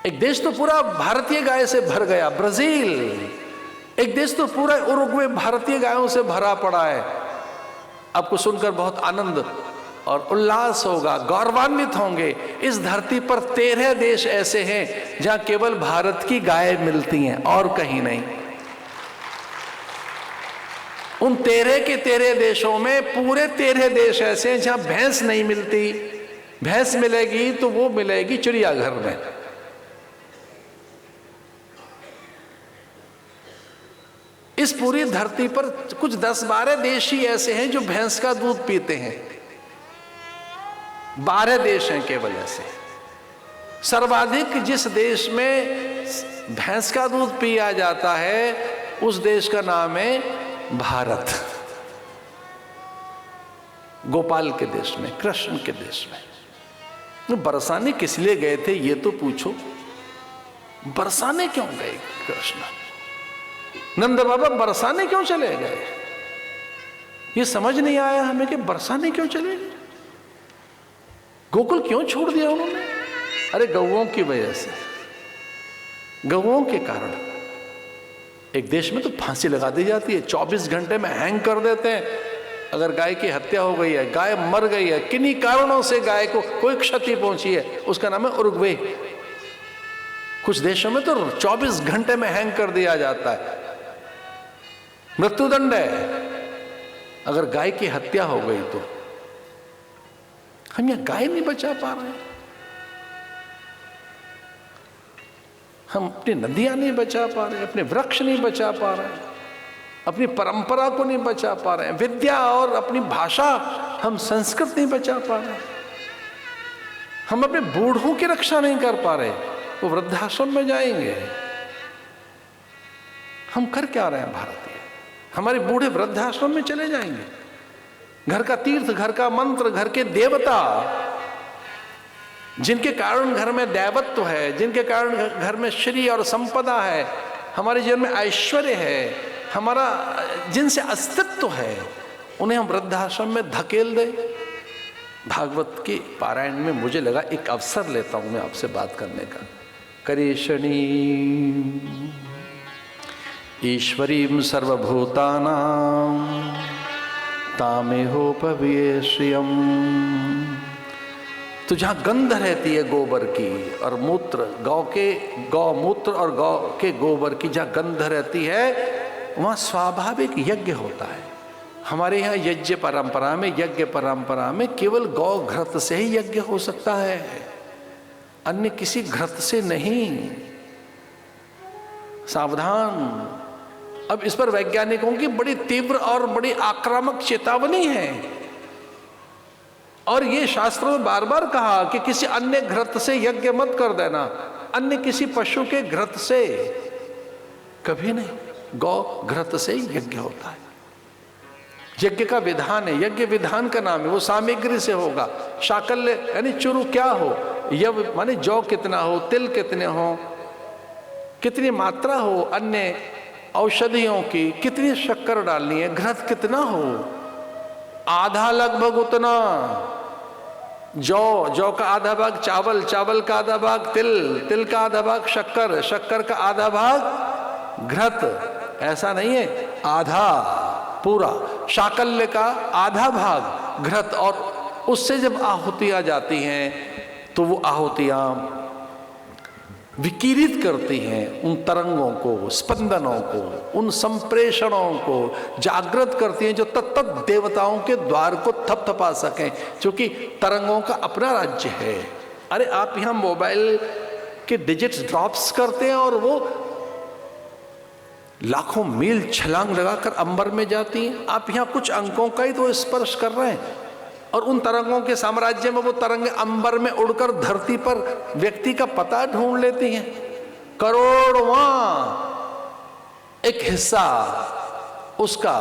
एक देश तो पूरा भारतीय गाय से भर गया, ब्राजील। एक देश तो पूरा उरुग्वे भारतीय गायों से भरा पड़ा है। आपको सुनकर बहुत आनंद और उल्लास होगा, गौरवान्वित होंगे। इस धरती पर 13 देश ऐसे हैं जहां केवल भारत की गाय मिलती हैं और कहीं नहीं। उन 13 के 13 देशों में पूरे 13 देश ऐसे हैं जहां भैंस नहीं मिलती। भैंस मिलेगी तो वो मिलेगी चिड़ियाघर में। इस पूरी धरती पर कुछ 10-12 देश ही ऐसे हैं जो भैंस का दूध पीते हैं। 12 देश हैं केवल ऐसे। सर्वाधिक जिस देश में भैंस का दूध पिया जाता है उस देश का नाम है भारत। गोपाल के देश में, कृष्ण के देश में। बरसाने किस लिए गए थे ये तो पूछो। बरसाने क्यों गए कृष्ण? नंद बाबा बरसाने क्यों चले गए? ये समझ नहीं आया हमें कि बरसाने क्यों चले गए। गोकुल क्यों छोड़ दिया उन्होंने? अरे गौओं की वजह से, गौओं के कारण। एक देश में तो फांसी लगा दी जाती है, 24 घंटे में हैंग कर देते हैं। अगर गाय की हत्या हो गई है, गाय मर गई है, किन्हीं कारणों से गाय को कोई क्षति पहुंची है, उसका नाम है उरुग्वे। कुछ देशों में तो 24 घंटे में हैंग कर दिया जाता है, मृत्युदंड है अगर गाय की हत्या हो गई तो। हम यहां गाय नहीं बचा पा रहे हैं, हम अपनी नदियां नहीं बचा पा रहे हैं, अपने वृक्ष नहीं बचा पा रहे हैं, अपनी परंपरा को नहीं बचा पा रहे हैं, विद्या और अपनी भाषा, हम संस्कृत नहीं बचा पा रहे हैं, हम अपने बूढ़ों की रक्षा नहीं कर पा रहे। वो वृद्धाश्रम में जाएंगे, हम कर क्या रहे हैं भारतीय? हमारे बूढ़े वृद्धाश्रम में चले जाएंगे। घर का तीर्थ, घर का मंत्र, घर के देवता, जिनके कारण घर में दैवत्व है, जिनके कारण घर में श्री और संपदा है, हमारे जीवन में ऐश्वर्य है, हमारा जिनसे अस्तित्व है, उन्हें हम वृद्धाश्रम में धकेल दें। भागवत के पारायण में मुझे लगा एक अवसर लेता हूं मैं आपसे बात करने का। करेशणी ईश्वरीं सर्वभूतानां तामेहोपवीये श्रियम्। तो जहाँ गंध रहती है गोबर की और मूत्र, गौमूत्र और गौ के गोबर की जहाँ गंध रहती है, वहाँ स्वाभाविक यज्ञ होता है। हमारे यहाँ यज्ञ परंपरा में केवल गौ घृत से ही यज्ञ हो सकता है, अन्य किसी घृत से नहीं। सावधान। अब इस पर वैज्ञानिकों की बड़ी तीव्र और बड़ी आक्रामक चेतावनी है, और ये शास्त्रों में बार बार कहा कि किसी अन्य घृत से यज्ञ मत कर देना, अन्य किसी पशु के घृत से कभी नहीं, गौ घृत से ही यज्ञ होता है। यज्ञ का विधान है, यज्ञ विधान का नाम है, वो सामग्री से होगा। शाकल्य यानी चुरु क्या हो, यव माने जौ कितना हो, तिल कितने हो, कितनी मात्रा हो, अन्य औषधियों की कितनी शक्कर डालनी है, घृत कितना हो, आधा लगभग उतना। जौ का आधा भाग चावल, चावल का आधा भाग तिल, तिल का आधा भाग शक्कर, शक्कर का आधा भाग घृत। ऐसा नहीं है, आधा पूरा। शाकल्य का आधा भाग घृत, और उससे जब आहुतियां जाती हैं तो वो आहुतियां विकिरित करती हैं उन तरंगों को, स्पंदनों को, उन संप्रेषणों को जागृत करती हैं जो तत्त देवताओं के द्वार को थपथपा सकें, क्योंकि तरंगों का अपना राज्य है। अरे आप यहाँ मोबाइल के डिजिट्स ड्रॉप्स करते हैं और वो लाखों मील छलांग लगाकर अंबर में जाती हैं। आप यहाँ कुछ अंकों का ही तो स्पर्श कर रहे हैं, और उन तरंगों के साम्राज्य में वो तरंगे अंबर में उड़कर धरती पर व्यक्ति का पता ढूंढ लेती हैं। करोड़वां एक हिस्सा उसका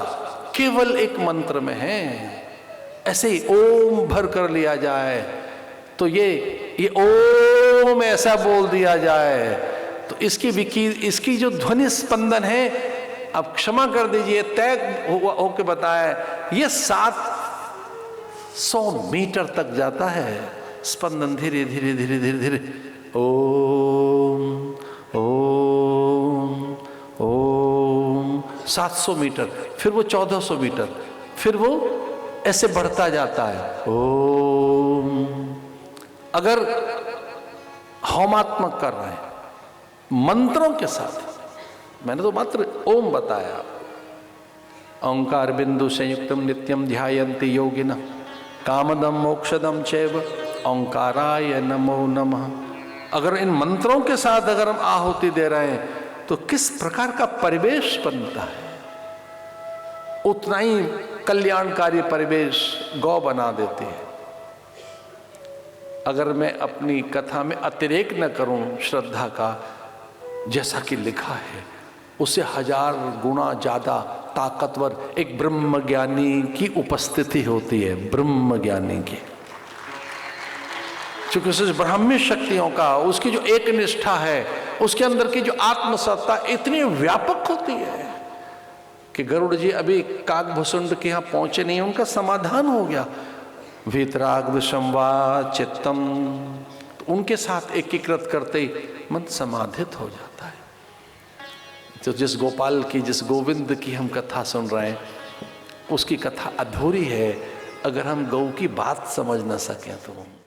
केवल एक मंत्र में है। ऐसे ही ओम भर कर लिया जाए तो ये ओम ऐसा बोल दिया जाए तो इसकी जो ध्वनि स्पंदन है, अब क्षमा कर दीजिए, तय होके बताया, ये 700 मीटर तक जाता है स्पंदन, धीरे धीरे धीरे धीरे धीरे। ओम 700 मीटर, फिर वो 1400 मीटर, फिर वो ऐसे बढ़ता जाता है। ओम। अगर होमात्मक कर रहे हैं मंत्रों के साथ, मैंने तो मात्र ओम बताया, ओंकार बिंदु संयुक्तम नित्यम ध्यायन्ति योगिनः कामदम मोक्षदम चैव ओंकाराय नमो नमः। अगर इन मंत्रों के साथ अगर हम आहुति दे रहे हैं तो किस प्रकार का परिवेश बनता है, उतना ही कल्याणकारी परिवेश गौ बना देती है। अगर मैं अपनी कथा में अतिरेक न करूं श्रद्धा का, जैसा कि लिखा है, उससे 1000 गुना ज्यादा ताकतवर एक ब्रह्मज्ञानी की उपस्थिति होती है, ब्रह्मज्ञानी की। क्योंकि उस ब्राह्मी शक्तियों का, उसकी जो एक निष्ठा है, उसके अंदर की जो आत्मसत्ता इतनी व्यापक होती है कि गरुड़ जी अभी काकभुसुंड के यहाँ पहुंचे नहीं, उनका समाधान हो गया। वीतराग संवाद चित्तम, उनके साथ एकीकृत करते ही मन समाधित हो जाता है। तो जिस गोपाल की, जिस गोविंद की हम कथा सुन रहे हैं, उसकी कथा अधूरी है अगर हम गौ की बात समझ न सकें तो।